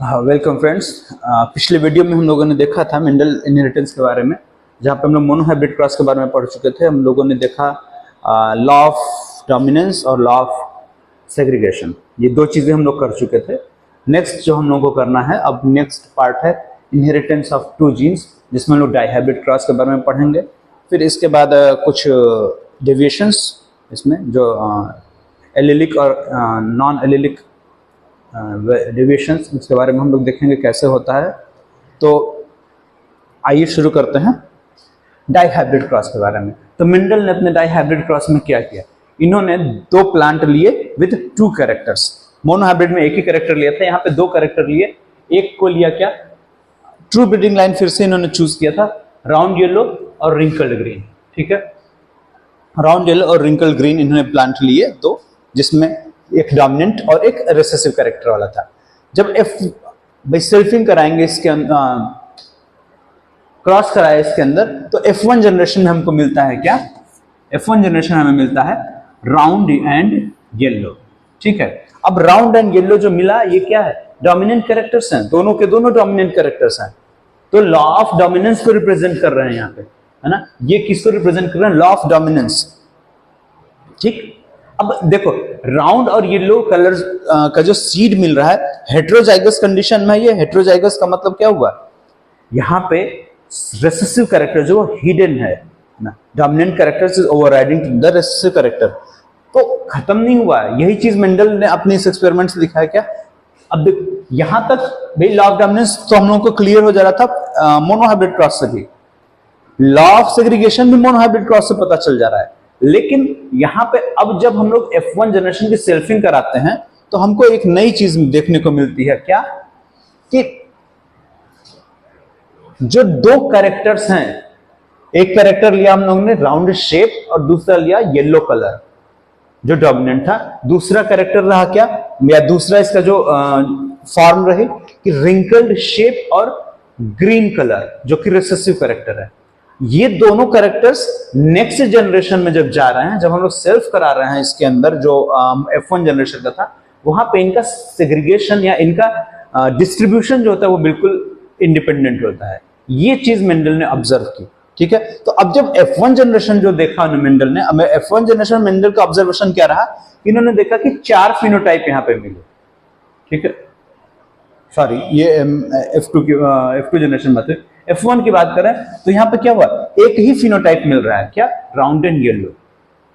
हाँ, welcome friends. पिछले video में हम लोगों ने देखा था मेंडल इनहेरिटेंस के बारे में, जहाँ पे हम लोग मोनोहाइब्रिड क्रॉस के बारे में पढ़ चुके थे। हम लोगों ने देखा लॉ ऑफ डोमिनेंस और लॉ ऑफ सेग्रीगेशन, ये दो चीज़ें हम लोग कर चुके थे। नेक्स्ट जो हम लोगों को करना है, अब नेक्स्ट पार्ट है इनहेरिटेंस ऑफ टू जीन्स, जिसमें हम लोग डाईहाइब्रिड क्रॉस के बारे में पढ़ेंगे। फिर इसके बाद कुछ डेविएशंस इसमें जो एलिलिक और नॉन एलिलिक डेविएशंस, इसके बारे में हम लोग देखेंगे कैसे होता है। तो आइए शुरू करते हैं डाईहाइब्रिड क्रॉस के बारे में। तो मेंडल ने अपने डाईहाइब्रिड क्रॉस में क्या किया, इन्होंने दो प्लांट लिए विद टू कैरेक्टर्स। मोनोहाइब्रिड में एक ही कैरेक्टर लिया था, यहाँ पे दो कैरेक्टर लिए। एक को लिया क्या, ट्रू ब्रीडिंग लाइन फिर से इन्होंने चूज किया था, राउंड येलो और रिंकल्ड ग्रीन। ठीक है, राउंड येलो और रिंकल्ड ग्रीन इन्होंने प्लांट लिए दो, जिसमें एक डोमिनेंट और एक रिसेसिव कैरेक्टर वाला था। जब सेल्फिंग कराएंगे इसके क्रॉस कराए इसके अंदर, तो F1 जनरेशन में हमको मिलता है क्या, F1 जनरेशन हमें मिलता है राउंड एंड येलो। ठीक है, अब राउंड एंड येलो जो मिला, ये क्या है, डोमिनेंट कैरेक्टर्स हैं, दोनों के दोनों डोमिनेंट कैरेक्टर्स हैं। तो लॉ ऑफ डोमिनेंस को रिप्रेजेंट कर रहे हैं यहाँ पे, है ना। ये किसको रिप्रेजेंट कर रहे हैं, लॉ ऑफ डोमिनेंस। ठीक, अब देखो राउंड और येलो कलर का जो सीड मिल रहा है हेट्रोजाइगस कंडीशन में, ये हेट्रोजाइगस का मतलब क्या हुआ, यहाँ पे रेसेसिव कैरेक्टर जो हिडन है ना, dominant character is overriding the recessive character, तो खत्म नहीं हुआ है। यही चीज मेंडल ने अपने इस एक्सपेरिमेंट से दिखाया क्या। अब देख यहां तक भाई लॉ ऑफ डोमिनेंस तो हम लोगों को क्लियर हो जा रहा था मोनोहाइब्रिड क्रॉस से भी, लॉ ऑफ सेग्रीगेशन भी मोनोहाइब्रिड क्रॉस से पता चल जा रहा है। लेकिन यहां पे अब जब हम लोग F1 जनरेशन की सेल्फिंग कराते हैं, तो हमको एक नई चीज देखने को मिलती है क्या, कि जो दो कैरेक्टर्स हैं, एक कैरेक्टर लिया हम लोगों ने राउंड शेप और दूसरा लिया येलो कलर जो डोमिनेंट था, दूसरा कैरेक्टर रहा क्या, या दूसरा इसका जो फॉर्म रहे कि रिंकल्ड शेप और ग्रीन कलर जो कि रिसेसिव कैरेक्टर है। ये दोनों कैरेक्टर्स नेक्स्ट जनरेशन में जब जा रहे हैं, जब हम लोग सेल्फ करा रहे हैं इसके अंदर जो F1 जनरेशन का था, वहां पे इनका सेग्रीगेशन या इनका डिस्ट्रीब्यूशन जो होता है वो बिल्कुल इंडिपेंडेंट होता है। ये चीज मेंडल ने ऑब्जर्व की। ठीक है, तो अब जब F1 जनरेशन जो देखा मेंडल ने, अब F1 जनरेशन मेंडल का ऑब्जर्वेशन क्या रहा, इन्होंने देखा कि 4 फिनोटाइप यहां पे मिले। ठीक है, सॉरी ये F2 जनरेशन बात है। F1 की बात करें तो यहां पे क्या हुआ, एक ही फिनोटाइप मिल रहा है क्या, राउंड एंड येलो।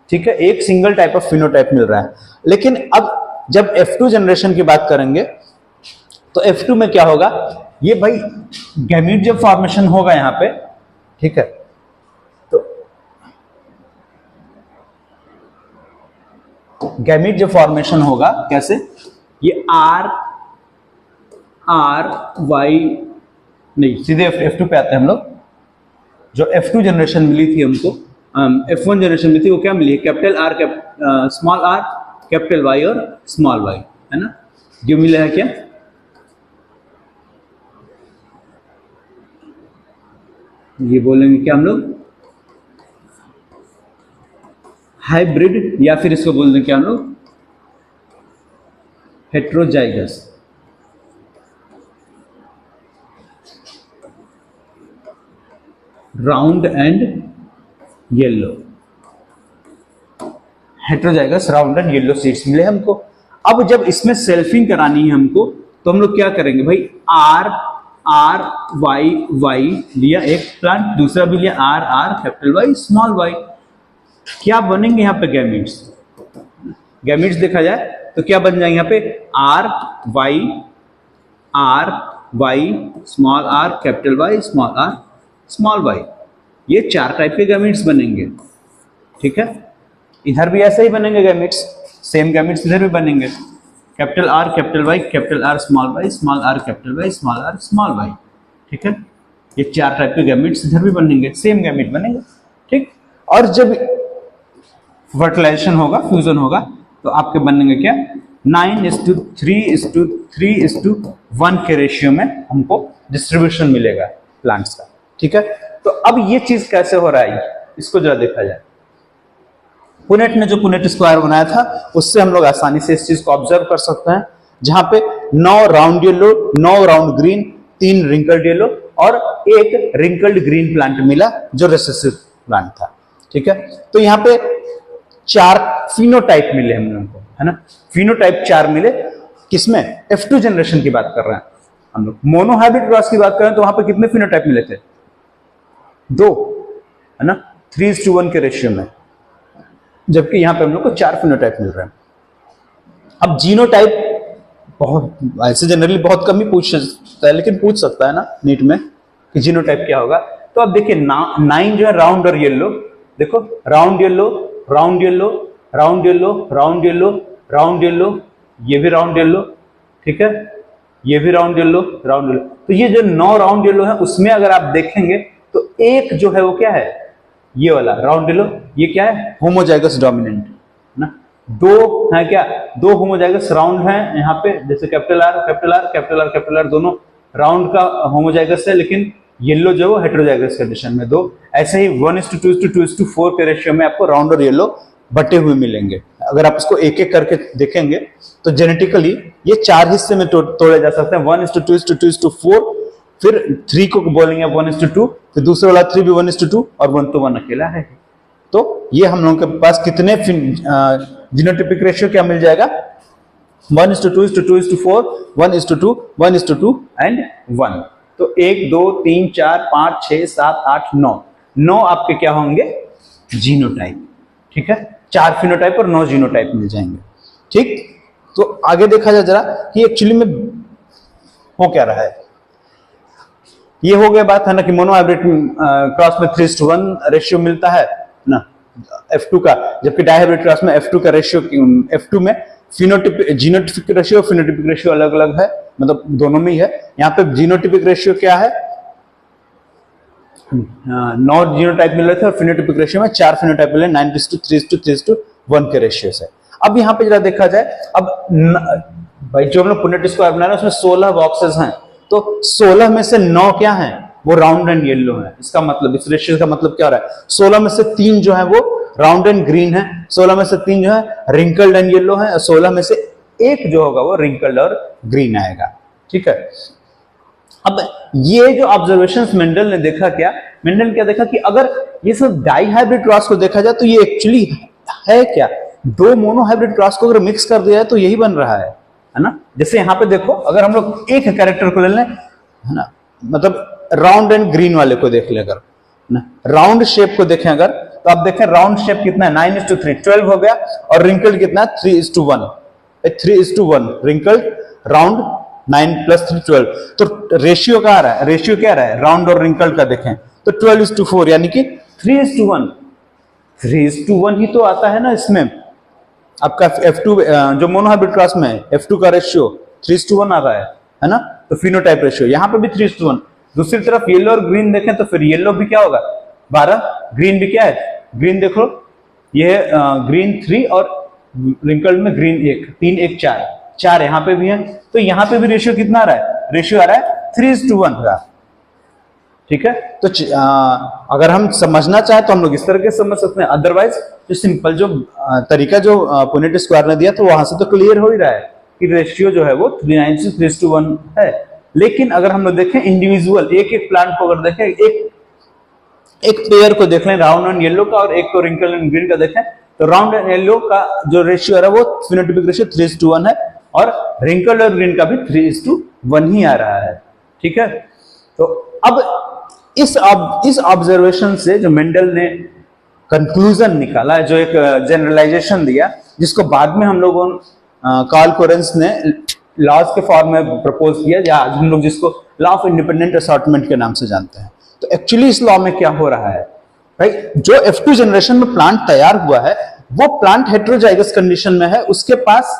ठीक है, एक सिंगल टाइप ऑफ फिनोटाइप मिल रहा है। लेकिन अब जब F2 जनरेशन की बात करेंगे तो F2 में क्या होगा, ये भाई गैमीट जब फॉर्मेशन होगा यहां पे, ठीक है, तो गैमीट जब फॉर्मेशन होगा कैसे, ये R Y नहीं, सीधे F2 पे आते हैं हम लोग। जो F2 जनरेशन मिली थी हमको, F1 जनरेशन मिली थी, वो क्या मिली है, capital R small r, capital Y और स्मॉल y, है ना। जो मिला है क्या, ये बोलेंगे क्या हम लोग, हाइब्रिड, या फिर इसको बोल दें क्या हम लोग, heterozygous. Round and yellow, heterozygous round and yellow seeds मिले हमको। अब जब इसमें सेल्फिंग करानी है हमको, तो हम लोग क्या करेंगे भाई, R Y लिया एक प्लांट, दूसरा भी लिया R capital Y small y। क्या बनेंगे यहाँ पे गैमीट्स, गैमीट्स देखा जाए तो क्या बन जाएंगे यहाँ पे, R Y small r capital Y small r small y। ये 4 टाइप के गैमीट्स बनेंगे। ठीक है, इधर भी ऐसे ही बनेंगे गैमीट्स, सेम गैमीट्स इधर भी बनेंगे, capital R capital Y capital R small y small r capital Y small r small y। ठीक है, ये 4 टाइप के गैमीट्स इधर भी बनेंगे, सेम गैमीट बनेंगे। ठीक, और जब फर्टिलाइजेशन होगा, फ्यूजन होगा, तो आपके बनेंगे क्या, 9:3:3:1 के रेशियो में हमको डिस्ट्रीब्यूशन मिलेगा प्लांट्स का। ठीक है, तो अब ये चीज कैसे हो रहा है, इसको जरा देखा जाए। पुनेट ने जो पुनेट स्क्वायर बनाया था, उससे हम लोग आसानी से इस चीज को ऑब्जर्व कर सकते हैं, जहां पे 9 round yellow, 9 round green, 3 wrinkled yellow और एक रिंकल्ड ग्रीन प्लांट मिला जो रिसेसिव प्लांट था। ठीक है, तो यहां पे 4 फिनोटाइप मिले हम लोगों को, है ना। फिनोटाइप 4 मिले, किसमें? F2 जनरेशन की बात कर रहे हैं हम लोग। मोनोहाइब्रिड क्रॉस की बात करें तो वहां पे कितने फिनोटाइप मिले थे? 2, है ना, 3:1 के रेशियो में, जबकि यहां पे हम लोग को 4 फिनोटाइप मिल रहे हैं। अब जीनोटाइप बहुत ऐसे जनरली बहुत कम ही पूछ सकता है, लेकिन पूछ सकता है ना नीट में कि जीनोटाइप क्या होगा। तो अब देखिए 9 जो है राउंड और येलो, देखो round yellow, round yellow, round yellow, round yellow, round yellow, ये भी राउंड येलो, ठीक है, ये भी राउंड येलो, राउंड येलो। तो ये जो 9 राउंड येलो है उसमें अगर आप देखेंगे तो एक जो है वो क्या है? ये वाला राउंड येलो, ये क्या है? होमोजाइगस डोमिनेंट, ना। 2 है क्या? 2 होमोजाइगस राउंड हैं यहाँ पे, जैसे capital R, capital R, capital R, capital R, दोनों राउंड का होमोजाइगस है, लेकिन येलो जो है हेटेरोजाइगस कंडीशन में 2। ऐसे ही 1:2:2:4 के रेशियो में आपको राउंड और येलो बटे हुए मिलेंगे। अगर आप इसको एक एक करके देखेंगे तो जेनेटिकली ये 4 हिस्से में तोड़े जा सकते हैं, 1:2:2:4, फिर 3 को बोलेंगे 1:2, फिर दूसरा वाला 3 भी 1:2 और 1:1 अकेला है। तो ये हम लोगों के पास कितने जीनोटिपिक रेशियो क्या मिल जाएगा? 1:2:2:4, 1:2, 1:2 एंड 1। तो 1, 2, 3, 4, 5, 6, 7, 8, 9 आपके क्या होंगे? जीनोटाइप। ठीक है, 4 फिनोटाइप और 9 जीनोटाइप मिल जाएंगे। ठीक, तो आगे देखा जाए जरा कि एक्चुअली में हो क्या रहा है। ये हो गया बात, है ना, कि मोनोहाइब्रिड क्रॉस में 3:1 रेशियो मिलता है ना F2 का, जबकि डायहाइब्रिड क्रॉस में F2 का रेशियो, F2 में जीनोटिपिक रेशियो और फिनोटिपिक रेशियो अलग अलग है, मतलब दोनों में ही है। यहाँ पे जीनोटिपिक रेशियो क्या है? 9 जीनोटाइप मिल रहे थे और फिनोटिपिक रेशियो में 4 फिनोटाइप मिले, 9:3:3:1 के रेशियो से। अब यहाँ पे जरा देखा जाए, अब भाई जो हम लोग पुनेट स्क्वायर बना रहे हैं उसमें 16 बॉक्सेस हैं, तो 16 में से 9 क्या हैं? वो राउंड एंड येलो है। इसका मतलब, इस रेशियो का मतलब क्या हो रहा है? 16 में से 3 जो है वो राउंड एंड ग्रीन है, 16 में से 3 जो है रिंकल्ड एंड येलो है, और 16 में से 1 जो होगा वो रिंकल्ड और ग्रीन आएगा। ठीक है, अब ये जो ऑब्जर्वेशंस मेंडल ने देखा, क्या मेंडल क्या देखा कि अगर ये सब डाइहाइब्रिड क्रॉस को देखा जाए तो ये एक्चुअली है क्या? 2 मोनोहाइब्रिड क्रॉस को अगर मिक्स कर दिया जाए तो यही बन रहा है ना। जैसे यहां पे देखो, अगर हम लोग एक कैरेक्टर को ले लें, है ना, मतलब राउंड एंड ग्रीन वाले को देख ले, अगर ना राउंड शेप को देखें अगर, तो आप देखें राउंड शेप कितना है? 9:3, 12 हो गया, और रिंकल्ड कितना है? 3:1, 3:1 रिंकल्ड, राउंड 9 + 3 12। तो रेशियो क्या आ रहा है? रेशियो क्या आ रहा है राउंड और रिंकल्ड का? देखें तो 12:4, यानी कि 3:1, 3:1 ही तो आता है ना इसमें। आपका F2 जो मोनोहाइब्रिड क्रॉस में है, F2 का रेशियो 3:1 आ रहा है ना। तो फिनोटाइप रेशियो यहाँ पे भी 3:1। दूसरी तरफ येलो और ग्रीन देखें तो फिर येलो भी क्या होगा? 12, ग्रीन भी क्या है? ग्रीन देखो, ये ग्रीन 3 और रिंकल्ड में ग्रीन 1, 3, 1, 4 यहाँ पे भी है। तो यहाँ पे भी रेशियो कितना आ रहा है? रेशियो आ रहा है 3:1 का। ठीक है, तो अगर हम समझना चाहें तो हम लोग इस तरह के समझ सकते हैं, अदरवाइज जो सिंपल जो तरीका जो पुनेट स्क्वायर ने दिया तो वहां से तो क्लियर हो ही रहा है कि रेशियो जो है वो 3:1 है। लेकिन अगर हम लोग देखें इंडिविजुअल एक एक प्लांट को, अगर देखें एक पेयर को देख लें, राउंड एंड येलो का, और एक को रिंकल एंड ग्रीन का देखें, तो राउंड एंड येलो का जो रेशियो है वो फिनोटाइपिक रेशियो 3:1 है, और रिंकल और ग्रीन का भी 3:1 ही आ रहा है। ठीक है, तो अब इस ऑब्जर्वेशन से जो मेंडल ने कंक्लूजन निकाला, जो एक जनरलाइजेशन दिया, जिसको बाद में हम लोगों कार्ल कोरेंस ने लॉज के फॉर्म में प्रपोज किया, या आज हम लोग जिसको लॉ ऑफ इंडिपेंडेंट असॉर्टमेंट के नाम से जानते हैं। तो एक्चुअली इस लॉ में क्या हो रहा है भाई, जो F2 जनरेशन में प्लांट तैयार हुआ है वो प्लांट हेटेरोजाइगस कंडीशन में है, उसके पास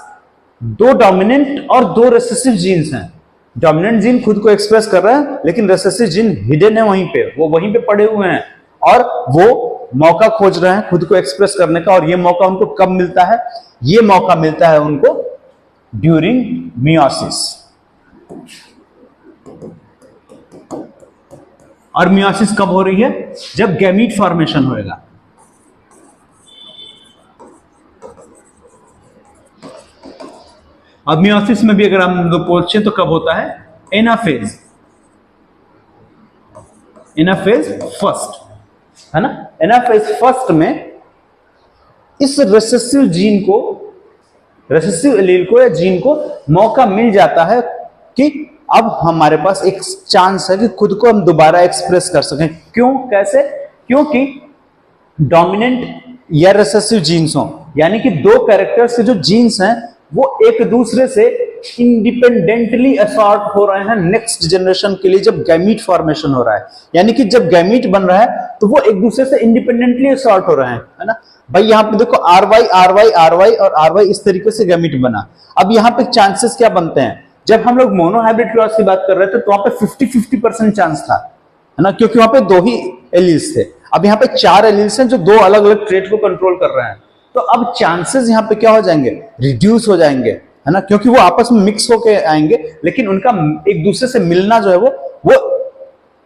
2 डोमिनेंट और 2 रिसेसिव जीन्स हैं। डोमिनेंट जीन खुद को एक्सप्रेस कर रहे हैं, लेकिन रिसेसिव जीन हिडन है वहीं पे, वो वहीं पे पड़े हुए हैं, और वो मौका खोज रहे हैं खुद को एक्सप्रेस करने का। और ये मौका उनको कब मिलता है? ये मौका मिलता है उनको ड्यूरिंग मियोसिस। और मियोसिस कब हो रही है? जब गैमीट फॉर्मेशन होएगा। अब मियोसिस में भी अगर हम लोग पूछें तो कब होता है? एनाफेज, एनाफेज फर्स्ट, है ना। एनाफेज फर्स्ट में इस रेसेसिव जीन को, रेसेसिव एलील को या जीन को मौका मिल जाता है कि अब हमारे पास एक चांस है कि खुद को हम दोबारा एक्सप्रेस कर सकें। क्यों, कैसे? क्योंकि डोमिनेंट या रेसेसिव जीन्स हो, यानी कि दो कैरेक्टर्स के जो जीन्स हैं वो एक दूसरे से इंडिपेंडेंटली असॉर्ट हो रहे हैं नेक्स्ट जनरेशन के लिए, जब गैमीट फॉर्मेशन हो रहा है। यानी कि जब गैमीट बन रहा है तो वो एक दूसरे से इंडिपेंडेंटली असॉर्ट हो रहे हैं, है ना भाई। यहां पे देखो R Y R Y R Y और आर वाई, इस तरीके से गैमीट बना। अब यहां पे चांसेस क्या बनते हैं? जब हम लोग मोनोहाइब्रिड क्रॉस की बात कर रहे थे तो वहां पे 50-50% चांस था, है ना, क्योंकि वहां पे दो ही एलील्स थे। अब यहाँ पे 4 एलील्स हैं जो 2 अलग अलग ट्रेट को कंट्रोल कर रहे हैं। तो अब चांसेस यहाँ पे क्या हो जाएंगे? रिड्यूस हो जाएंगे, है ना, क्योंकि वो आपस में मिक्स होके आएंगे, लेकिन उनका एक दूसरे से मिलना जो है वो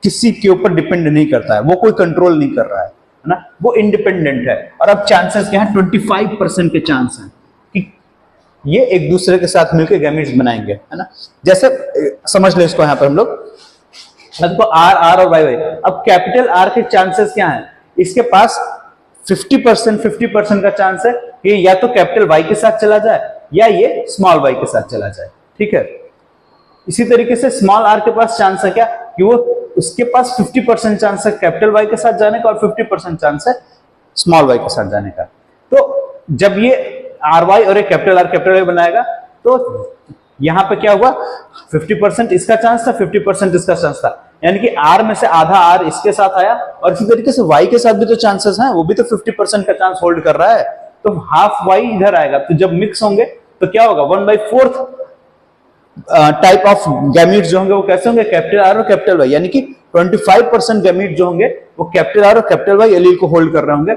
किसी के ऊपर डिपेंड नहीं करता है, वो कोई कंट्रोल नहीं कर रहा है ना, वो इंडिपेंडेंट है। और अब चांसेस क्या है? 25% के चांस हैं कि ये एक दूसरे के साथ मिलकर गैमीट्स बनाएंगे, है ना। जैसे समझ ले इसको, यहां पर हम लोग तो आर आर और वाई वाई। अब कैपिटल आर के चांसेस क्या हैं? इसके पास 50% का चांस है कि या तो कैपिटल वाई के साथ चला जाए या ये स्मॉल वाई के साथ चला जाए, ठीक है। इसी तरीके से स्मॉल आर के पास चांस है क्या? कि वो उसके पास 50% चांस है कैपिटल वाई के साथ जाने का और 50% चांस है स्मॉल वाई के साथ जाने का। तो जब ये आर वाई और एक कैपिटल वाई बनाएगा तो यहां पे क्या हुआ? 50% इसका चांस था, 50% इसका चांस था, यानी कि आर में से आधा आर इसके साथ आया। और इसी तरीके से वाई के साथ भी तो चांसेस हैं, वो भी तो 50% का चांस होल्ड कर रहा है, तो हाफ वाई इधर आएगा। तो जब मिक्स होंगे तो क्या होगा? 1/4 टाइप ऑफ गैमीट जो होंगे वो कैसे होंगे? कैपिटल आर और कैपिटल वाई, यानी कि 25% गैमीट जो होंगे वो कैपिटल आर और कैपिटल वाई एलील को होल्ड कर रहे होंगे,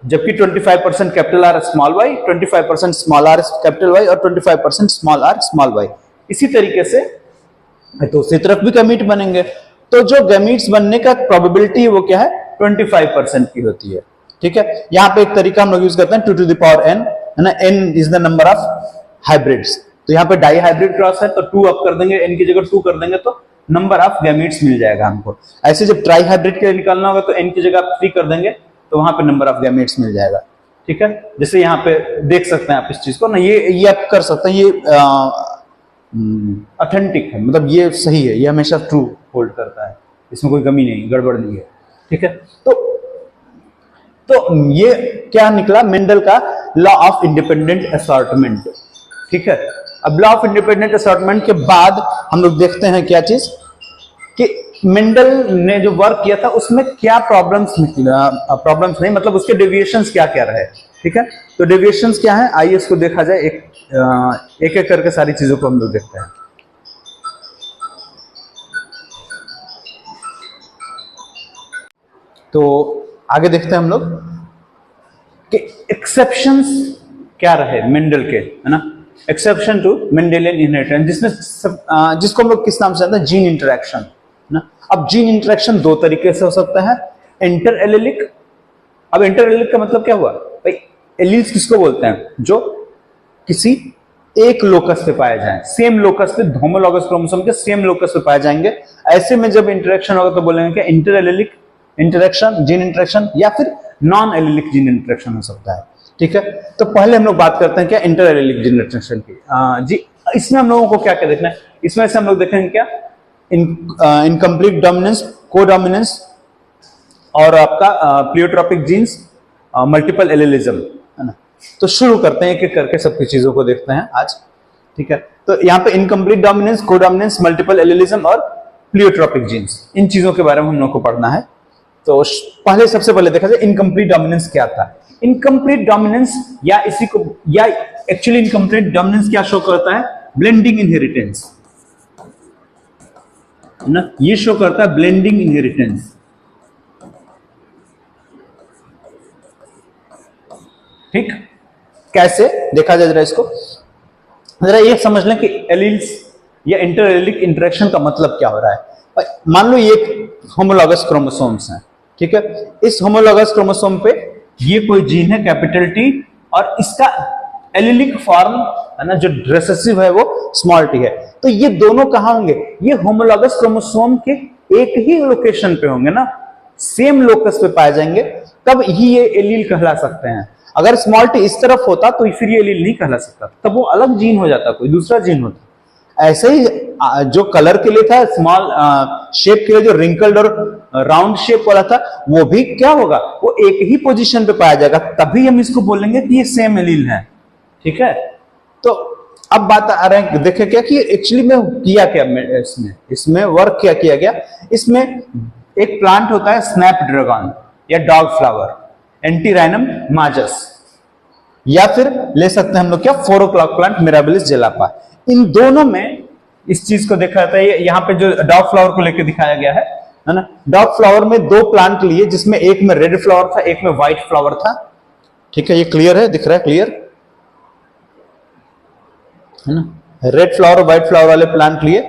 जबकि 25% capital R small Y, 25% small R capital Y और 25% स्मॉल आर स्मॉल वाई। इसी तरीके से दूसरी तरफ भी गैमीट बनेंगे। तो जो गैमीट्स बनने का प्रोबेबिलिटी है वो क्या है? 25% की होती है, ठीक है। यहां पे एक तरीका हम लोग यूज करते हैं 2 to the power n, है ना। n is the number of hybrids. तो यहाँ पे डाई हाइब्रिड क्रॉस है तो 2 अप कर देंगे, n की जगह 2 कर देंगे तो नंबर ऑफ गैमीट्स मिल जाएगा हमको। ऐसे जब ट्राई हाइब्रिड के लिए निकालना होगा तो n की जगह आप 3 कर देंगे तो वहां पे नंबर ऑफ गैमीट्स मिल जाएगा, ठीक है। जैसे यहाँ पे देख सकते हैं आप इस चीज को ना, ये आप कर सकते हैं, ये ऑथेंटिक है, मतलब ये सही है, ये हमेशा ट्रू होल्ड करता है, इसमें कोई कमी नहीं, गड़बड़ नहीं है, ठीक है। तो ये क्या निकला? मेंडल का लॉ ऑफ इंडिपेंडेंट असॉर्टमेंट, ठीक है। अब लॉ ऑफ इंडिपेंडेंट असॉर्टमेंट के बाद हम लोग देखते हैं क्या चीज कि मेंडल ने जो वर्क किया था उसमें क्या प्रॉब्लम्स प्रॉब्लम्स नहीं, मतलब उसके डेविएशंस क्या क्या रहे, ठीक है। तो डेविएशंस क्या है? आइए इसको देखा जाए, एक एक करके सारी चीजों को हम लोग देखते हैं। तो आगे देखते हैं हम लोग कि एक्सेप्शंस क्या रहे मेंडल के, है ना। एक्सेप्शन टू मेंडेलियन इनहेरिटेंस, जिसको हम लोग किस नाम से जानते हैं? जीन इंटरेक्शन ना। अब जीन इंटरेक्शन 2 तरीके से हो सकता है, इंटर एलिलिक। अब इंटर एलिलिक का मतलब क्या हुआ भाई? एलील्स किसको बोलते हैं? जो किसी एक लोकस पे पाए जाएं, सेम लोकस पे, होमोलॉगस क्रोमोसोम के सेम लोकस पे पाए जाएंगे। ऐसे में जब इंटरेक्शन होगा तो बोलेंगे क्या? Inter allylic interaction, gene interaction, या फिर नॉन एलिलिक जीन इंटरेक्शन हो सकता है, ठीक है। तो पहले हम लोग बात करते हैं क्या? इंटर एलिलिक जीन इंटरेक्शन की। जी, इसमें हम लोगों को क्या क्या देखना है? इसमें से हम लोग देखेंगे क्या? इनकम्प्लीट डोमिनेंस, कोडोमिनेंस और आपका प्लियोट्रोपिक जीन्स, मल्टीपल एलिलिज्म, है ना। तो शुरू करते हैं एक एक करके सबकी चीजों को देखते हैं आज, ठीक है। तो यहाँ पे incomplete dominance, codominance, multiple allelism और प्लियोट्रोपिक जीन्स, इन चीजों के बारे में हम लोग को पढ़ना है। तो पहले सबसे पहले देखा जाए इनकम्प्लीट डोमिनेंस क्या था। इनकम्प्लीट डोमिनेंस या इसी को, या एक्चुअली इनकम्प्लीट डोमिनेंस क्या शो करता है? ब्लेंडिंग इनहेरिटेंस, ना, ये शो करता है ब्लेंडिंग इनहेरिटेंस, ठीक। कैसे देखा जाए जरा इसको, जरा ये समझ लें कि एलील्स या इंटर एलिलिक इंटरेक्शन का मतलब क्या हो रहा है। मान लो ये होमोलॉगस क्रोमोसोम्स हैं, ठीक है। इस होमोलॉगस क्रोमोसोम पे ये कोई जीन है कैपिटल टी, और इसका एलिलिक फॉर्म है ना, जो रिसेसिव है वो स्मॉल टी है। तो ये दोनों कहां होंगे, ये होमोलॉगस क्रोमोसोम के एक ही लोकेशन पे होंगे ना, सेम लोकस पे पाए जाएंगे, तब ही ये एलील कहला सकते हैं। अगर स्मॉल टी इस तरफ होता तो फिर ये एलील नहीं कहला सकता, तब वो अलग जीन हो जाता, कोई दूसरा जीन होता। ऐसे ही जो कलर के लिए था, स्मॉल शेप के लिए जो रिंकल्ड और राउंड शेप वाला था, वो भी क्या होगा, वो एक ही पोजीशन पे पाया जाएगा, तभी हम इसको बोलेंगे कि ये सेम एलील है। ठीक है, तो अब बात आ रहा है, देखे क्या कि एक्चुअली में किया क्या इसमें वर्क क्या किया गया। इसमें एक प्लांट होता है स्नैपड्रैगन या डॉग फ्लावर, एंटीराइनम माजस, या फिर ले सकते हैं हम लोग क्या 4 o'clock प्लांट मिराबिलिस जेलापा। इन दोनों में इस चीज को देखा जाता है। यहाँ पे जो डॉग फ्लावर को लेकर दिखाया गया है ना, डॉग फ्लावर में 2 प्लांट लिए, जिसमें एक में रेड फ्लावर था, एक में व्हाइट फ्लावर था। ठीक है, ये क्लियर है, दिख रहा है क्लियर है ना। रेड फ्लावर और व्हाइट फ्लावर वाले प्लांट लिए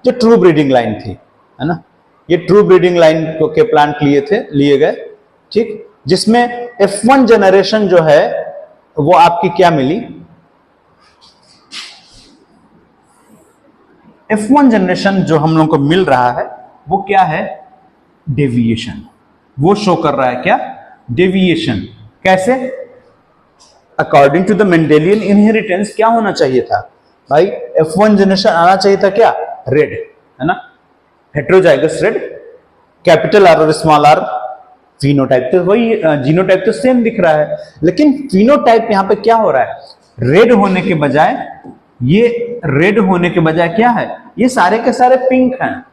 जो ट्रू ब्रीडिंग लाइन थी, है ना, ये ट्रू ब्रीडिंग लाइन के प्लांट लिए गए। ठीक, जिसमें F1 जनरेशन जो है वो आपकी क्या मिली, F1 जनरेशन जो हम लोग को मिल रहा है वो क्या है, डेविएशन। वो शो कर रहा है क्या, डेविएशन। कैसे, according to the Mendelian inheritance क्या होना चाहिए था भाई, F1 जनरेशन आना चाहिए था क्या, रेड, है ना, हेट्रोजाइगस रेड, कैपिटल आर और स्मॉल आर। फिनोटाइप तो वही, जीनोटाइप तो सेम दिख रहा है, लेकिन फिनोटाइप यहां पे क्या हो रहा है, रेड होने के बजाय, ये रेड होने के बजाय क्या है, ये सारे के सारे पिंक हैं।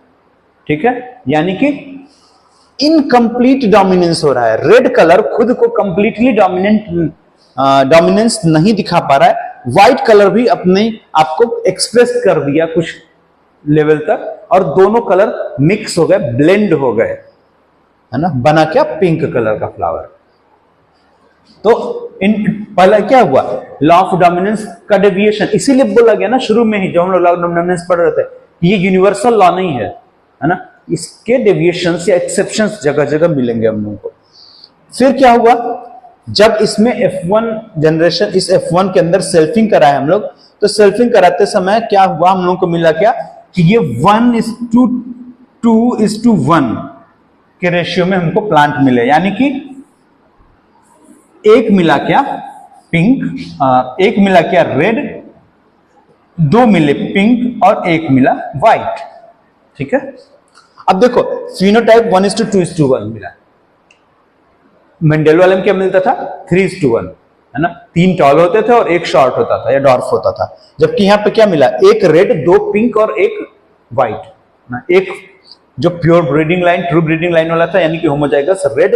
ठीक है, यानी कि इनकम्प्लीट डोमिनेंस हो रहा है। रेड कलर खुद को कंप्लीटली डोमिनेंस नहीं दिखा पा रहा है, व्हाइट कलर भी अपने आपको एक्सप्रेस कर दिया कुछ लेवल तक, और दोनों कलर मिक्स हो गए, ब्लेंड हो गए, है ना, बना क्या, पिंक कलर का फ्लावर। तो इन पहला क्या हुआ, लॉ ऑफ डोमिनेंस का डेविएशन। इसीलिए बोला गया ना शुरू में ही, जब हम लोग लॉ ऑफ डोमिनेंस पढ़ रहे थे, ये यूनिवर्सल लॉ नहीं है, है ना, इसके डेविएशंस या एक्सेप्शंस जगह जगह मिलेंगे हम लोगों को। फिर क्या हुआ, जब इसमें F1 जनरेशन, इस F1 के अंदर सेल्फिंग कराए हम लोग, तो सेल्फिंग कराते समय क्या हुआ, हम लोगों को मिला क्या कि ये 1:2:1 के रेशियो में हमको प्लांट मिले, यानी कि एक मिला क्या पिंक, एक मिला क्या रेड, 2 मिले पिंक और एक मिला व्हाइट। ठीक है, अब देखो फिनोटाइप 1:2:1 मिला। मेंडेल वाले में क्या मिलता था, 3:1, है ना, 3 टॉल होते थे और 1 शॉर्ट होता था या डॉर्फ होता था। जबकि यहां पे क्या मिला, 1 रेड, 2 पिंक और 1 व्हाइट ना। एक जो pure breeding line, true breeding line वाला था, यानी कि होमोजाइगस रेड,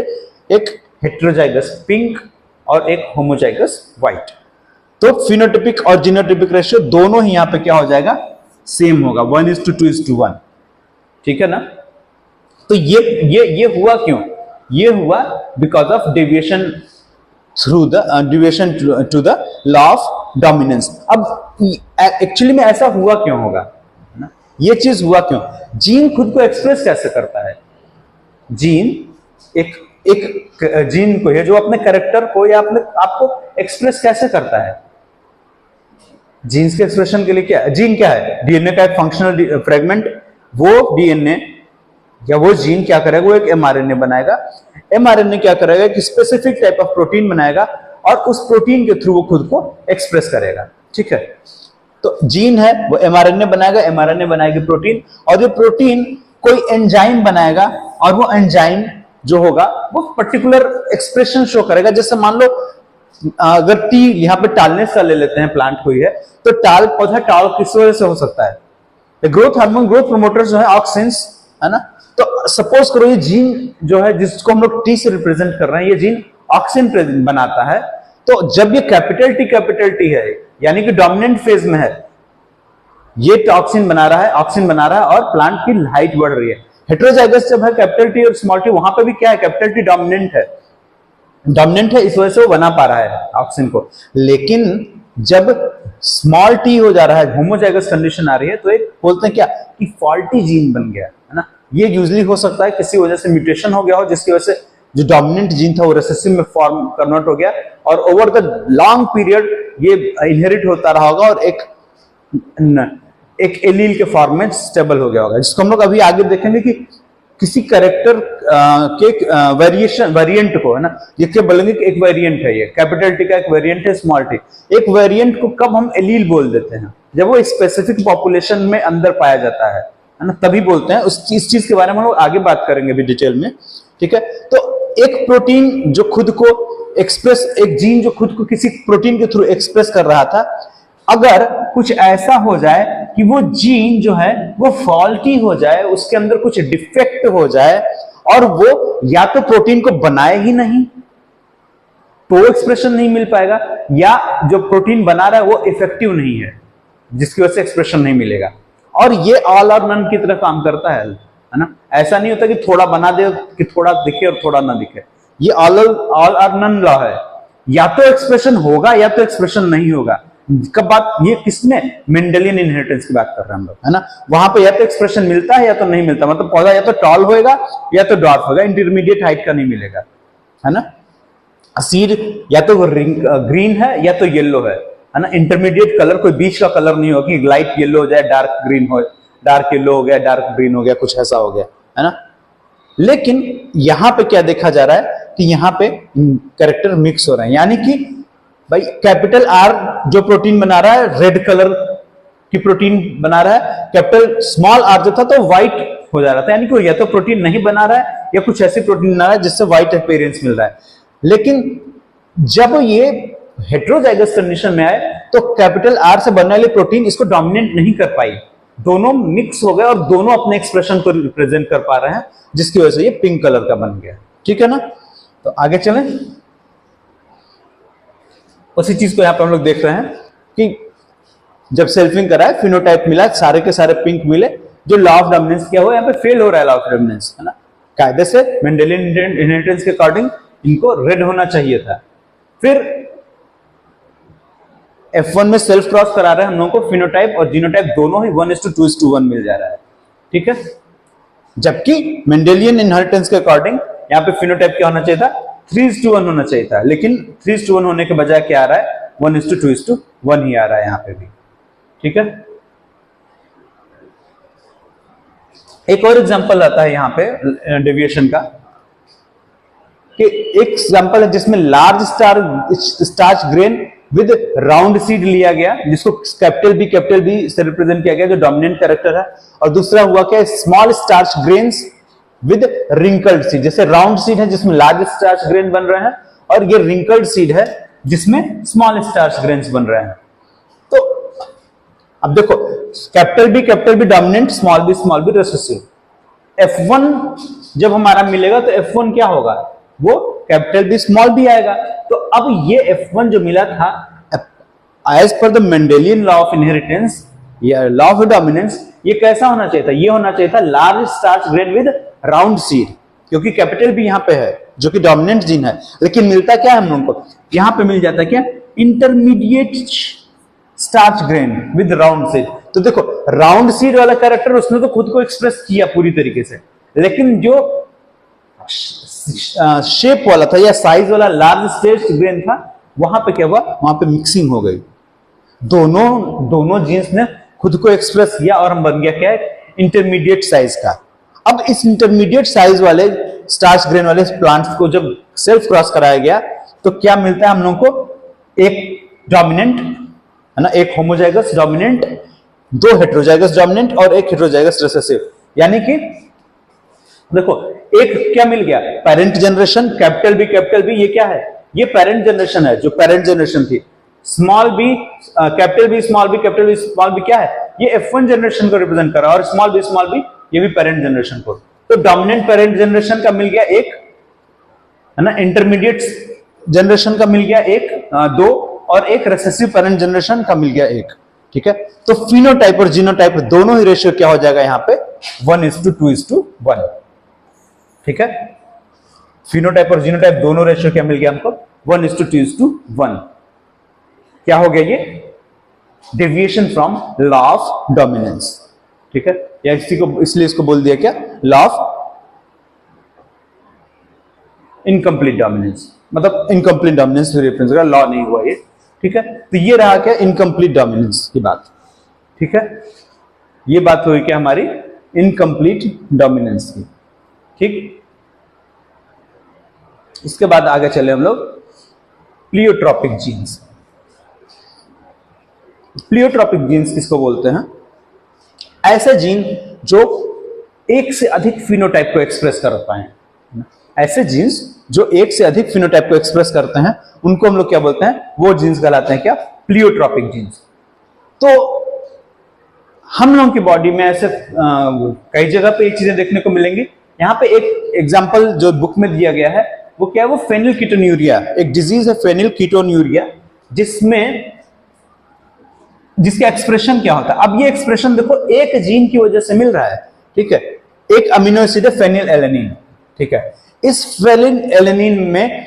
एक हेट्रोजाइगस पिंक और एक होमोजाइगस व्हाइट। तो फिनोटाइपिक और जीनोटाइपिक रेशियो दोनों ही यहां पे क्या हो जाएगा, सेम होगा, 1:2:1। ठीक है ना। तो ये हुआ क्यों, ये हुआ because of deviation through the deviation to the law of dominance. अब एक्चुअली में ऐसा हुआ क्यों होगा ना, ये चीज हुआ क्यों, जीन खुद को एक्सप्रेस कैसे करता है, जीन एक जीन को है जो अपने कैरेक्टर को या अपने आपको एक्सप्रेस कैसे करता है। जीन्स के एक्सप्रेशन के लिए क्या, जीन क्या है, डीएनए का एक फंक्शनल फ्रेगमेंट। वो डीएनए या वो जीन क्या करेगा, वो एक एमआरएनए बनाएगा। एमआरएनए क्या करेगा, एक स्पेसिफिक टाइप ऑफ प्रोटीन बनाएगा और उस प्रोटीन के थ्रू वो खुद को एक्सप्रेस करेगा। ठीक है, तो जीन है वो एमआरएनए बनाएगा, एमआरएनए बनाएगी प्रोटीन, और ये प्रोटीन कोई एंजाइम बनाएगा और वो एंजाइम जो होगा वो पर्टिकुलर एक्सप्रेशन शो करेगा। जैसे मान लो अगर टी यहां पे टालनेस का ले लेते हैं, प्लांट कोई है तो टाल पौधा टाल किस वजह से हो सकता है, ग्रोथ हार्मोन, ग्रोथ प्रोमोटर्स जो है ऑक्सिन्स, है ना। तो सपोज करो ये जीन जो है जिसको हम लोग टी से रिप्रेजेंट कर रहे हैं, ये जीन ऑक्सिन बनाता है। तो जब ये कैपिटल टी है, यानी कि डोमिनेंट फेज में है, ये टॉक्सिन बना रहा है, ऑक्सिन बना रहा है और प्लांट की हाइट बढ़ रही है। हेट्रोजाइगस जब है कैपिटल टी और स्मॉल टी, वहां पे भी क्या है, कैपिटल टी डोमिनेंट है, इस वजह से वो बना पा रहा है ऑक्सिन को। लेकिन जब स्मॉल टी हो जा रहा है, होमोजाइगस कंडीशन आ रही है, तो एक बोलते हैं क्या कि फॉल्टी जीन बन गया, है ना। ये यूजली हो सकता है किसी वजह से म्यूटेशन हो गया हो, जिसकी वजह से जो डोमिनेंट जीन था वो रिसेसिव में फॉर्म कन्वर्ट हो गया और ओवर द लॉन्ग पीरियड ये इनहेरिट होता रहा होगा और एक एलील के फॉर्म में स्टेबल हो गया होगा, जिसको हम लोग अभी आगे देखेंगे कि किसी कैरेक्टर के वेरिएंट को, है ना, ये क्या बोलेंगे कि एक वेरिएंट है, ये कैपिटल टी का एक वेरिएंट है स्मॉल टी। एक वेरिएंट को कब हम एलील बोल देते हैं? जब वो स्पेसिफिक पॉपुलेशन में अंदर पाया जाता है ना, तभी बोलते हैं। इस चीज के बारे में हम लोग आगे बात करेंगे अभी डिटेल में, ठीक है। तो एक प्रोटीन जो खुद को एक्सप्रेस, एक जीन जो खुद को किसी प्रोटीन के थ्रू एक्सप्रेस कर रहा था, अगर कुछ ऐसा हो जाए कि वो जीन जो है वो फॉल्टी हो जाए, उसके अंदर कुछ डिफेक्ट हो जाए और वो या तो प्रोटीन को बनाए ही नहीं तो एक्सप्रेशन नहीं मिल पाएगा, या जो प्रोटीन बना रहा है वो इफेक्टिव नहीं है जिसकी वजह से एक्सप्रेशन नहीं मिलेगा। और ये ऑल और नन की तरह काम करता है ना। ऐसा नहीं होता कि थोड़ा बना दे कि थोड़ा दिखे और थोड़ा ना दिखे, ये ऑल और नन लॉ है। या तो एक्सप्रेशन होगा या तो एक्सप्रेशन नहीं होगा। कब बात, ये किसमें, मेंडेलियन इनहेरिटेंस की बात कर रहे हैं हम लोग, है ना। वहां पे या तो एक्सप्रेशन मिलता है या तो नहीं मिलता, मतलब पौधा या तो टॉल होएगा या तो डॉर्फ होगा, इंटरमीडिएट हाइट का नहीं मिलेगा, है ना। सीड या तो ग्रीन है या तो येलो है ना। इंटरमीडिएट कलर, कोई बीच का कलर नहीं होगा कि लाइट येलो हो जाए, डार्क ग्रीन हो, डार्क येलो हो गया, डार्क ग्रीन हो गया, कुछ ऐसा हो गया, है ना। लेकिन यहां पे क्या देखा जा रहा है कि यहां पे कैरेक्टर मिक्स हो रहे हैं, यानी कि भाई कैपिटल आर जो प्रोटीन बना रहा है रेड कलर की प्रोटीन बना रहा है, कैपिटल स्मॉल आर जो था तो व्हाइट हो जा रहा था, यानी कि या तो प्रोटीन नहीं बना रहा है या कुछ ऐसी प्रोटीन बना रहा है जिससे व्हाइट अपीयरेंस मिल रहा है। लेकिन जब ये हेटेरोजाइगस कंडीशन में आए तो कैपिटल आर से बनने वाली प्रोटीन इसको डोमिनेट नहीं कर पाई, दोनों मिक्स हो गए और दोनों अपने एक्सप्रेशन को रिप्रेजेंट कर पा रहे हैं, जिसकी वजह से ये पिंक कलर का बन गया, ठीक है ना। तो आगे चलें। उसी चीज को यहां पर हम लोग देख रहे हैं कि जब सेल्फिंग करा है, फिनोटाइप मिला, सारे के सारे पिंक मिले, जो लॉ ऑफ डोमिनेंस क्या हुआ, यहां पे फेल हो रहा है लॉ ऑफ डोमिनेंस, है ना। कायदे से मेंडेलियन इनहेरिटेंस के अकॉर्डिंग इनको रेड होना चाहिए था। फिर F1 में सेल्फ क्रॉस करा रहे हैं हम लोगों को, फिनोटाइप और जीनोटाइप दोनों ही 1:2:1 मिल जा रहा है, ठीक है। जबकि मेंडेलियन इनहेरिटेंस के अकॉर्डिंग यहां पे फिनोटाइप क्या होना चाहिए था, 3:1 होना चाहिए था, लेकिन 3:1 होने के बजाय क्या आ रहा है, 1:2:1 ही आ रहा है यहां पे भी, ठीक है। एक और एग्जांपल आता है यहां पे डेविएशन का, कि एक एग्जांपल है जिसमें large starch grain with round seed लिया गया, जिसको कैपिटल बी से रिप्रेजेंट किया गया, जो डोमिनेंट कैरेक्टर है। और दूसरा हुआ क्या, small starch grains with wrinkled seed, जैसे राउंड सीड है जिसमें लार्ज स्टार्च ग्रेन बन रहे हैं, और ये रिंकल्ड सीड है जिसमें स्मॉल स्टार्च ग्रेन्स बन रहे हैं। तो अब देखो, capital B dominant, small B recessive. F1 जब हमारा मिलेगा तो F1 क्या होगा, वो कैपिटल बी स्मॉल बी आएगा। तो अब ये F1 जो मिला था, as per the Mendelian law of inheritance या लॉ ऑफ डोमिनेंस, ये कैसा होना चाहिए था, ये होना चाहिए था large starch grain with round seed, क्योंकि कैपिटल बी यहां पे है जो कि डोमिनेंट जीन है। लेकिन मिलता क्या है हम लोगों को, यहां पे मिल जाता है क्या, intermediate starch grain with round seed. तो देखो, राउंड सीड वाला कैरेक्टर उसने तो खुद को एक्सप्रेस किया पूरी तरीके से, लेकिन जो शेप वाला था या साइज वाला लार्ज स्टेज ग्रेन था, वहां पे क्या हुआ, वहां पे मिक्सिंग हो गई, दोनों जीन्स ने खुद को एक्सप्रेस किया और हम बन गया क्या है, इंटरमीडिएट साइज का। अब इस इंटरमीडिएट साइज वाले स्टार्च ग्रेन वाले प्लांट्स को जब सेल्फ क्रॉस कराया गया तो क्या मिलता है हम लोग को, एक डोमिनेंट, है ना, एक होमोजाइगस डोमिनेंट, दो हेटेरोजाइगस डोमिनेंट और एक हेटेरोजाइगस रिसेसिव। यानी कि देखो, एक क्या मिल गया, पेरेंट जनरेशन, कैपिटल बी, ये क्या है, ये पेरेंट जनरेशन है, जो पेरेंट जनरेशन थी। Small B, capital B small B क्या है, ये F1 जनरेशन को रिप्रेजेंट कर रहा है, और स्मॉल बी ये भी पेरेंट जनरेशन को। तो डोमिनेंट पेरेंट जनरेशन का मिल गया एक, है ना, इंटरमीडिएट जनरेशन का मिल गया एक, दो, और एक रिसेसिव पेरेंट जनरेशन का मिल गया एक, ठीक है। तो फिनोटाइप और जीनोटाइप दोनों ही रेशियो क्या हो जाएगा यहां पे, 1:2:1, ठीक है। फिनोटाइप और जीनोटाइप दोनों रेशियो क्या मिल गया हमको, 1:2:1। क्या हो गया ये, deviation from law of dominance, ठीक है। या इसी को, इसलिए इसको बोल दिया क्या, लॉ ऑफ इनकम्प्लीट डोमिनेंस, मतलब इनकम्प्लीट डोमिनेंस रेफरेंस का लॉ नहीं हुआ ये, ठीक है। तो ये रहा क्या, इनकम्प्लीट डोमिनेंस की बात, ठीक है। ये बात हुई क्या हमारी इनकम्प्लीट डोमिनेंस की, ठीक। इसके बाद आगे चले हम लोग प्लियोट्रॉपिक जीन्स। प्लियोट्रॉपिक जीन्स किसको बोलते हैं, ऐसे जीन जो एक से अधिक फिनोटाइप को एक्सप्रेस कर पाए हैं। ऐसे जीन्स जो एक से अधिक फिनोटाइप को एक्सप्रेस करते हैं उनको हम लोग क्या बोलते हैं, वो जीन्स कहलाते हैं क्या, प्लियोट्रॉपिक जीन्स। तो हम लोगों की बॉडी में ऐसे कई जगह पे ये चीजें देखने को मिलेंगी। यहाँ पे एक एग्जांपल जो बुक में दिया गया है वो क्या है, वो फेनिलकीटोन्यूरिया, एक डिजीज है फेनिलकीटोन्यूरिया, जिसका एक्सप्रेशन क्या होता है। अब ये एक्सप्रेशन देखो एक जीन की वजह से मिल रहा है, ठीक है। एक अमीनो एसिड है फेनिलएलेनिन, ठीक है। इस फेनिलएलेनिन में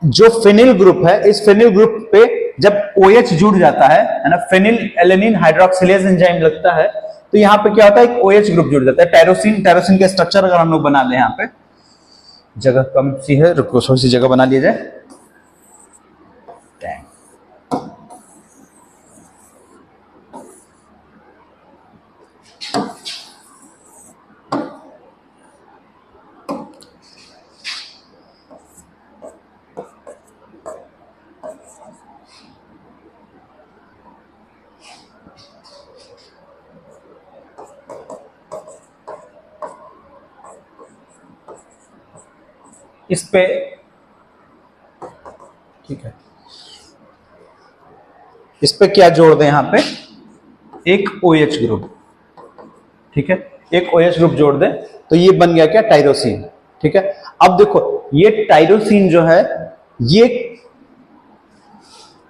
जो फेनिल ग्रुप है, इस फेनिल ग्रुप पे जब OH जुड़ जाता है ना, फेनिलएलेनिन हाइड्रोक्सिलेज एंजाइम लगता है, तो यहां पे क्या होता है, एक OH ग्रुप जुड़ जाता है, टायरोसिन। टायरोसिन का स्ट्रक्चर अगर हम लोग बना लें, यहाँ पे जगह कम सी है, रुको थोड़ी सी जगह बना लिया जाए। इस पे ठीक है, इस पे क्या जोड़ दें, यहां पे एक OH ग्रुप, ठीक है, एक OH ग्रुप जोड़ दें तो ये बन गया क्या, टायरोसिन, ठीक है। अब देखो ये टायरोसिन जो है, ये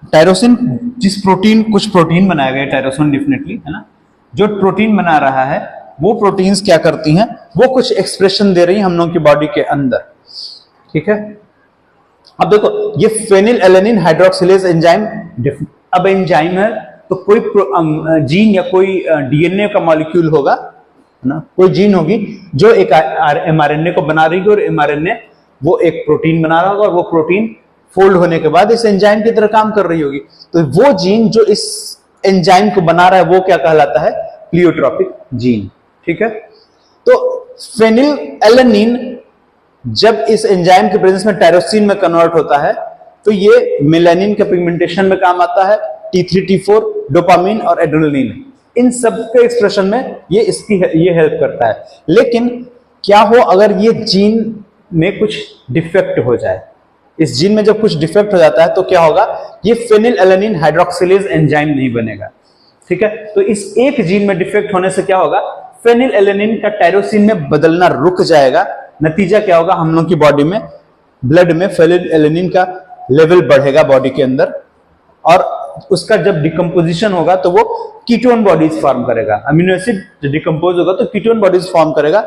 टायरोसिन जिस प्रोटीन, कुछ प्रोटीन बनाया गया टायरोसिन डेफिनेटली, है ना, जो प्रोटीन बना रहा है वो प्रोटीन्स क्या करती हैं, वो कुछ एक्सप्रेशन दे रही हैं हम लोगों की बॉडी के अंदर, ठीक है। अब देखो ये फेनिलएलेनिन हाइड्रोक्सिलेज एंजाइम, अब एंजाइम है तो कोई जीन या कोई DNA का मॉलिक्यूल होगा, है ना, कोई जीन होगी जो एक mRNA को बना रही है, और mRNA वो एक प्रोटीन बना रहा होगा, और वो प्रोटीन फोल्ड होने के बाद इस एंजाइम की तरह काम कर रही होगी। तो वो जीन जो इस एंजाइम को बना रहा है वो क्या कहलाता है, प्लियोट्रॉपिक जीन, ठीक है। तो फेनिलएलेनिन जब इस एंजाइम के प्रेजेंस में टायरोसिन में कन्वर्ट होता है तो ये मेलानिन के पिगमेंटेशन में काम आता है, T3 T4 डोपामिन और एड्रेनलिन, इन सब के एक्सप्रेशन में ये हेल्प करता है। लेकिन क्या हो अगर ये जीन में कुछ डिफेक्ट हो जाए, इस जीन में जब कुछ डिफेक्ट हो जाता है तो क्या होगा, ये फेनिलएलेनिन हाइड्रोक्सिलेज एंजाइम नहीं बनेगा, ठीक है। तो इस एक जीन में डिफेक्ट होने से क्या होगा, फेनिलएलेनिन का टायरोसिन में बदलना रुक जाएगा। नतीजा क्या होगा, हम लोग की बॉडी में, ब्लड में फेनिलएलेनिन का लेवल बढ़ेगा बॉडी के अंदर, और उसका जब डिकम्पोजिशन होगा तो वो कीटोन बॉडीज फॉर्म करेगा। अमीनो एसिड जब डिकम्पोज होगा तो कीटोन बॉडीज फॉर्म करेगा,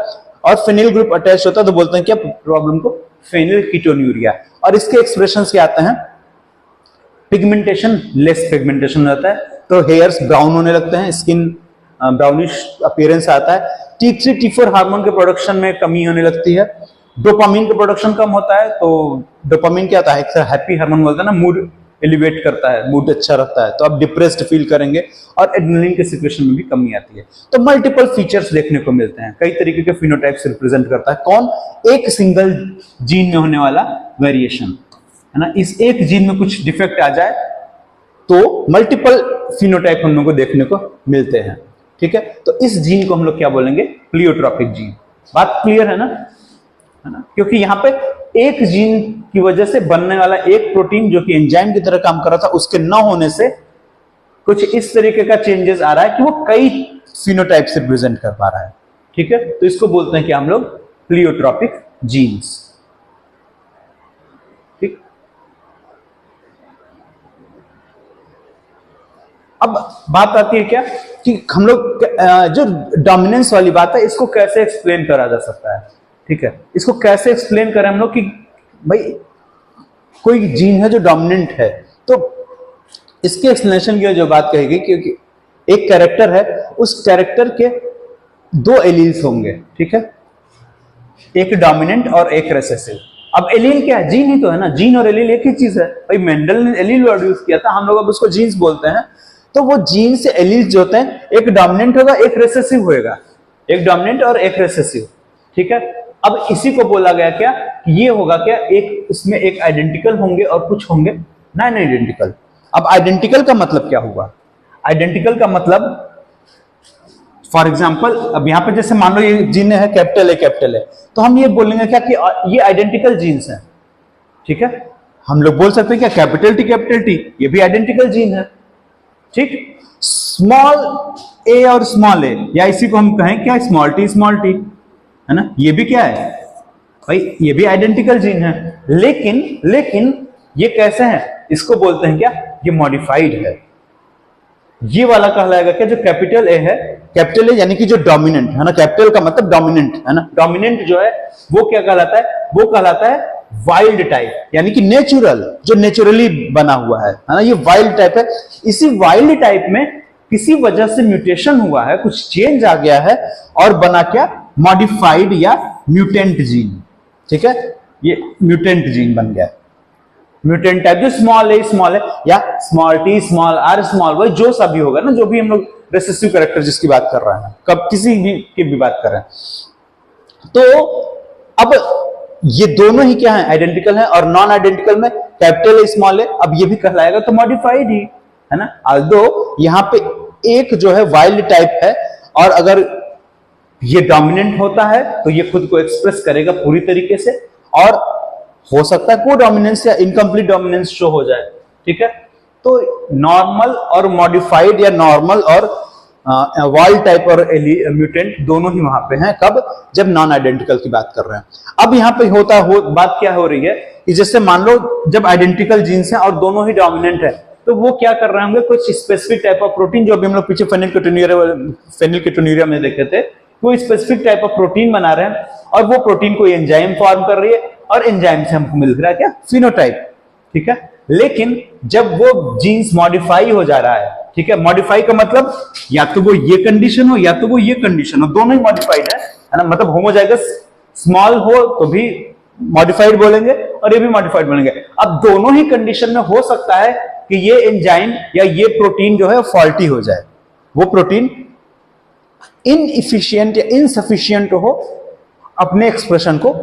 और फेनिल ग्रुप अटैच होता है तो बोलते हैं क्या प्रॉब्लम को, फेनिलकीटोन्यूरिया। और इसके एक्सप्रेशंस क्या आते हैं, पिगमेंटेशन, लेस पिगमेंटेशन रहता है, तो हेयर्स ब्राउन होने लगते हैं, स्किन ब्राउनिश अपीयरेंस आता है। T3 T4 हार्मोन के प्रोडक्शन में कमी होने लगती है, डोपामिन का प्रोडक्शन कम होता है। तो डोपामिन क्या होता है, एक हैप्पी हार्मोन बोलते हैं ना, मूड एलिवेट करता है, मूड अच्छा रहता है, तो आप डिप्रेस्ड फील करेंगे, और एड्रेनलिन के सिक्रेशन में भी कमी आती है। तो मल्टीपल फीचर्स देखने को मिलते हैं, कई तरीके के फिनोटाइप्स रिप्रेजेंट करता है कौन, एक सिंगल जीन में होने वाला वेरिएशन, है ना। इस एक जीन में कुछ डिफेक्ट आ जाए तो मल्टीपल फिनोटाइप हम लोग को देखने को मिलते हैं, ठीक है। तो इस जीन को हम लोग क्या बोलेंगे, प्लियोट्रॉपिक जीन। बात क्लियर है ना, है ना, क्योंकि यहाँ पे एक जीन की वजह से बनने वाला एक प्रोटीन जो कि एंजाइम की तरह काम कर रहा था, उसके न होने से कुछ इस तरीके का चेंजेस आ रहा है कि वो कई फिनोटाइप से रिप्रेजेंट कर पा रहा है, ठीक है। तो इसको बोलते हैं कि हम लोग प्लियोट्रॉपिक जीन्स, ठीक। अब बात आती है क्या कि हम लोग जो डोमिनेंस वाली बात है इसको कैसे एक्सप्लेन करा जा सकता है, ठीक है। इसको कैसे एक्सप्लेन करें हम लोग कि भाई कोई जीन है जो डोमिनेंट है, तो इसके एक्सप्लेनेशन की जो बात कहेगी, क्योंकि एक कैरेक्टर है, उस कैरेक्टर के दो एलील्स होंगे, ठीक है, एक डोमिनेंट और एक रिसेसिव। अब एलील क्या है? जीन ही तो है ना, जीन और एलील एक ही चीज है भाई। मेंडल ने एलील वर्ड यूज किया था, हम लोग अब उसको जीन्स बोलते हैं। तो वो जीन से एलील जो होते हैं, एक डोमिनेंट होगा एक रिसेसिव होगा, एक डोमिनेंट और एक रिसेसिव, ठीक है। अब इसी को बोला गया क्या, ये होगा क्या, एक इसमें एक आइडेंटिकल होंगे और कुछ होंगे नॉन आइडेंटिकल। अब आइडेंटिकल का मतलब क्या हुआ? आइडेंटिकल का मतलब फॉर एग्जाम्पल, अब यहां पे जैसे मान लो ये जीन है कैपिटल है, तो हम ये बोलेंगे क्या कि ये आइडेंटिकल जीन्स हैं, ठीक है। हम लोग बोल सकते हैं क्या, कैपिटल टी ये भी आइडेंटिकल जीन है, ठीक। स्मॉल ए और स्मॉल ए, या इसी को हम कहें क्या, स्मॉल टी है ना, ये भी क्या है भाई, ये भी आइडेंटिकल जीन है। लेकिन ये कैसे हैं, इसको बोलते हैं क्या, ये मॉडिफाइड है। ये वाला कहलाएगा क्या, जो कैपिटल ए है, कैपिटल ए यानी कि जो डोमिनेंट है ना, कैपिटल का मतलब डोमिनेंट है ना, डोमिनेंट जो है वो क्या कहलाता है, वो कहलाता है वाइल्ड टाइप, यानी कि नेचुरल, जो नेचुरली बना हुआ है ना, ये वाइल्ड टाइप है। इसी वाइल्ड टाइप में किसी वजह से म्यूटेशन हुआ है, कुछ चेंज आ गया है और बना क्या, मॉडिफाइड या म्यूटेंट जीन, ठीक है। ये म्यूटेंट जीन बन गया, म्यूटेंट टाइप, जो स्मॉल है या small T small R small Y, जो सा भी होगा ना, जो भी हम लोग रिसेसिव कैरेक्टर जिसकी बात कर रहे हैं, कब किसी भी की भी बात कर रहे हैं। तो अब ये दोनों ही क्या है, आइडेंटिकल है, और नॉन आइडेंटिकल में कैपिटल स्मॉल है, अब ये भी कहलाएगा तो मॉडिफाइड ही है ना। आल्दो यहां पे एक जो है वाइल्ड टाइप है, और अगर ये डोमिनेंट होता है तो ये खुद को एक्सप्रेस करेगा पूरी तरीके से, और हो सकता है को डोमिनेंस या इनकम्प्लीट डोमिनेंस शो हो जाए, ठीक है। तो नॉर्मल और मॉडिफाइड, या नॉर्मल और वाइल्ड टाइप और म्यूटेंट दोनों ही वहां पे हैं, कब, जब नॉन आइडेंटिकल की बात कर रहे हैं। अब यहां पे बात क्या हो रही है कि जैसे मान लो जब आइडेंटिकल जीन्स हैं और दोनों ही डोमिनेंट है, तो वो क्या कर रहे होंगे, कुछ स्पेसिफिक टाइप ऑफ प्रोटीन, जो अभी हम लोग पीछे फेनिलकेटोन्यूरिया में देखे थे, वो स्पेसिफिक टाइप ऑफ प्रोटीन बना रहे हैं, और वो प्रोटीन को एंजाइम फॉर्म कर रही है, और एंजाइम से हमको मिल रहा है क्या, फिनोटाइप, ठीक है। लेकिन जब वो जीन्स मॉडिफाई हो जा रहा है, ठीक है, मॉडिफाई का मतलब या तो वो ये कंडीशन हो या तो वो ये कंडीशन हो, दोनों ही मॉडिफाइड है ना, मतलब होमोजाइगस स्मॉल हो तो भी मॉडिफाइड बोलेंगे और ये भी मॉडिफाइड बोलेंगे। अब दोनों ही कंडीशन में हो सकता है कि ये एंजाइम या ये प्रोटीन जो है फॉल्टी हो जाए, वो प्रोटीन इनएफिशिएंट या इनसफिशिएंट हो अपने एक्सप्रेशन को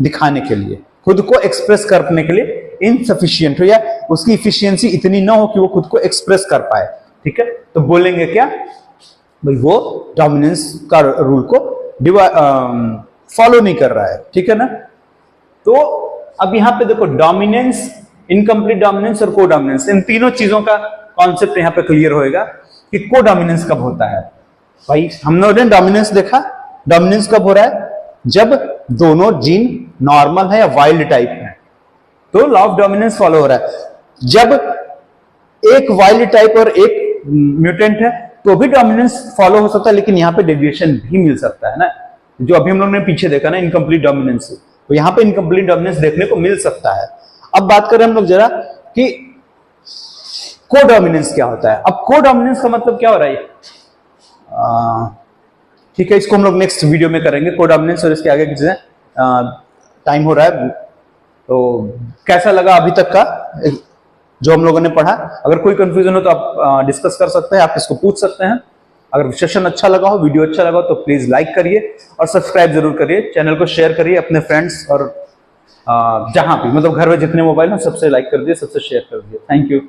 दिखाने के लिए, खुद को एक्सप्रेस करने के लिए इनसफिशिएंट हो, या उसकी इफिशियंसी इतनी ना हो कि वो खुद को एक्सप्रेस कर पाए, ठीक है। तो बोलेंगे क्या भाई, वो डोमिनेंस का रूल को फॉलो नहीं कर रहा है, ठीक है ना। तो अब यहां पे देखो, डोमिनेंस, इनकम्प्लीट डोमिनेंस और कोडोमिनेंस, इन तीनों चीजों का कॉन्सेप्ट यहां पे क्लियर होएगा कि कोडोमिनेंस कब होता है। भाई हमने डोमिनेंस देखा, डोमिनेंस कब हो रहा है, जब दोनों जीन नॉर्मल है या वाइल्ड टाइप है, तो लॉ ऑफ डोमिनेंस फॉलो हो रहा है। जब एक वाइल्ड टाइप और एक म्यूटेंट है तो भी डोमिनेंस फॉलो हो सकता है, लेकिन यहां पे डेविएशन भी मिल सकता है ना, जो अभी हम लोग ने पीछे देखा ना इनकम्प्लीट डोमिनेंस, तो यहां पे इनकम्प्लीट डोमिनेंस देखने को मिल सकता है। अब बात करें हम लोग जरा कि कोडोमिनेंस क्या होता है। अब कोडोमिनेंस का मतलब क्या हो रहा है, ठीक है, इसको हम लोग नेक्स्ट वीडियो में करेंगे, कोडोमिनेंस और इसके आगे की चीजें। टाइम हो रहा है, तो कैसा लगा अभी तक का जो हम लोगों ने पढ़ा? अगर कोई कंफ्यूजन हो तो आप डिस्कस कर सकते हैं, आप इसको पूछ सकते हैं। अगर सेशन अच्छा लगा हो, वीडियो अच्छा लगा हो, तो प्लीज लाइक करिए और सब्सक्राइब जरूर करिए, चैनल को शेयर करिए अपने फ्रेंड्स और जहां भी, मतलब घर में जितने मोबाइल हो सबसे लाइक कर दिए, सबसे शेयर कर दिए। Thank you.